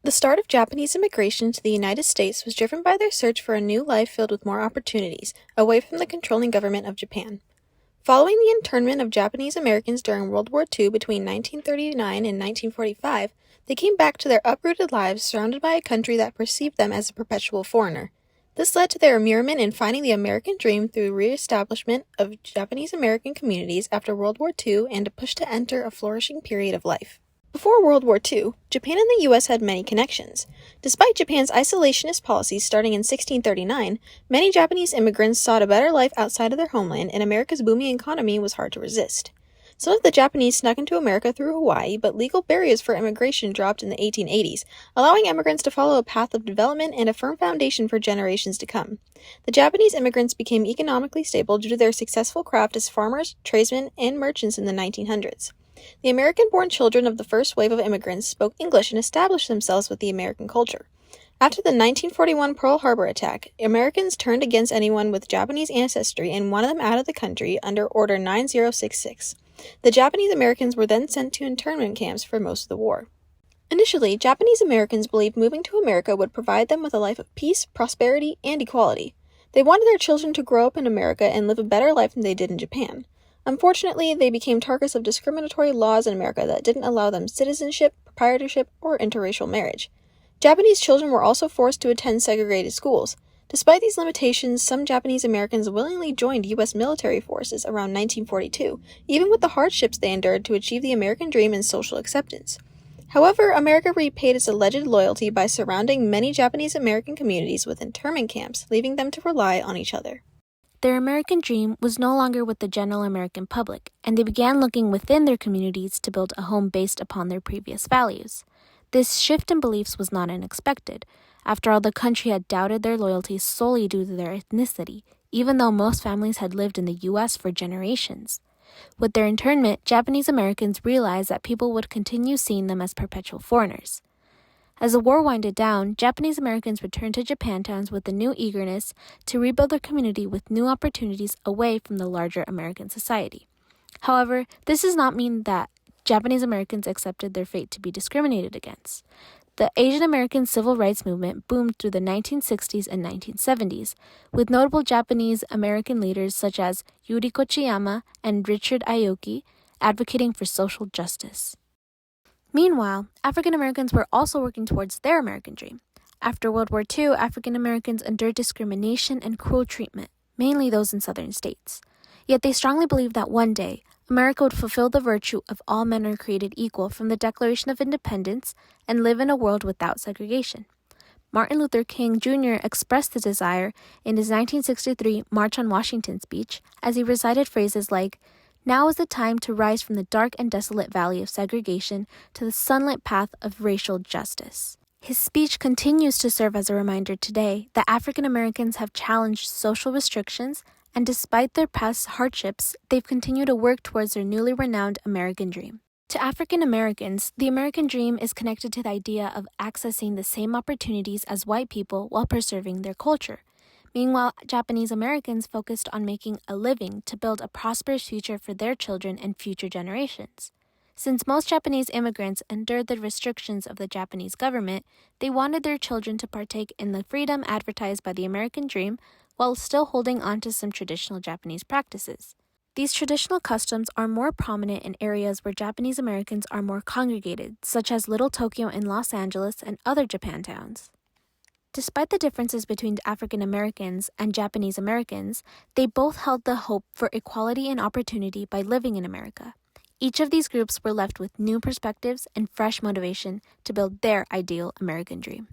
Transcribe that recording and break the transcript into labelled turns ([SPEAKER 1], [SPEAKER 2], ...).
[SPEAKER 1] The start of Japanese immigration to the United States was driven by their search for a new life filled with more opportunities, away from the controlling government of Japan. Following the internment of Japanese Americans during World War II between 1939 and 1945, they came back to their uprooted lives surrounded by a country that perceived them as a perpetual foreigner. This led to their immersion in finding the American dream through re-establishment of Japanese American communities after World War II and a push to enter a flourishing period of life. Before World War II, Japan and the U.S. had many connections. Despite Japan's isolationist policies starting in 1639, many Japanese immigrants sought a better life outside of their homeland, and America's booming economy was hard to resist. Some of the Japanese snuck into America through Hawaii, but legal barriers for immigration dropped in the 1880s, allowing immigrants to follow a path of development and a firm foundation for generations to come. The Japanese immigrants became economically stable due to their successful craft as farmers, tradesmen, and merchants in the 1900s. The American-born children of the first wave of immigrants spoke English and established themselves with the American culture. After the 1941 Pearl Harbor attack, Americans turned against anyone with Japanese ancestry and wanted them out of the country under Order 9066. The Japanese Americans were then sent to internment camps for most of the war. Initially, Japanese Americans believed moving to America would provide them with a life of peace, prosperity, and equality. They wanted their children to grow up in America and live a better life than they did in Japan. Unfortunately, they became targets of discriminatory laws in America that didn't allow them citizenship, proprietorship, or interracial marriage. Japanese children were also forced to attend segregated schools. Despite these limitations, some Japanese Americans willingly joined U.S. military forces around 1942, even with the hardships they endured to achieve the American dream and social acceptance. However, America repaid its alleged loyalty by surrounding many Japanese American communities with internment camps, leaving them to rely on each other.
[SPEAKER 2] Their American dream was no longer with the general American public, and they began looking within their communities to build a home based upon their previous values. This shift in beliefs was not unexpected. After all, the country had doubted their loyalty solely due to their ethnicity, even though most families had lived in the U.S. for generations. With their internment, Japanese Americans realized that people would continue seeing them as perpetual foreigners. As the war winded down, Japanese Americans returned to Japantowns with a new eagerness to rebuild their community with new opportunities away from the larger American society. However, this does not mean that Japanese Americans accepted their fate to be discriminated against. The Asian American civil rights movement boomed through the 1960s and 1970s, with notable Japanese American leaders such as Yuriko Chiyama and Richard Aoki advocating for social justice. Meanwhile, African Americans were also working towards their American dream. After World War II, African Americans endured discrimination and cruel treatment, mainly those in southern states. Yet they strongly believed that one day, America would fulfill the virtue of all men are created equal from the Declaration of Independence and live in a world without segregation. Martin Luther King Jr. expressed the desire in his 1963 March on Washington speech as he recited phrases like, "Now is the time to rise from the dark and desolate valley of segregation to the sunlit path of racial justice." His speech continues to serve as a reminder today that African Americans have challenged social restrictions, and despite their past hardships, they've continued to work towards their newly renowned American dream. To African Americans, the American dream is connected to the idea of accessing the same opportunities as white people while preserving their culture. Meanwhile, Japanese Americans focused on making a living to build a prosperous future for their children and future generations. Since most Japanese immigrants endured the restrictions of the Japanese government, they wanted their children to partake in the freedom advertised by the American dream while still holding on to some traditional Japanese practices. These traditional customs are more prominent in areas where Japanese Americans are more congregated, such as Little Tokyo in Los Angeles and other Japantowns. Despite the differences between African Americans and Japanese Americans, they both held the hope for equality and opportunity by living in America. Each of these groups were left with new perspectives and fresh motivation to build their ideal American dream.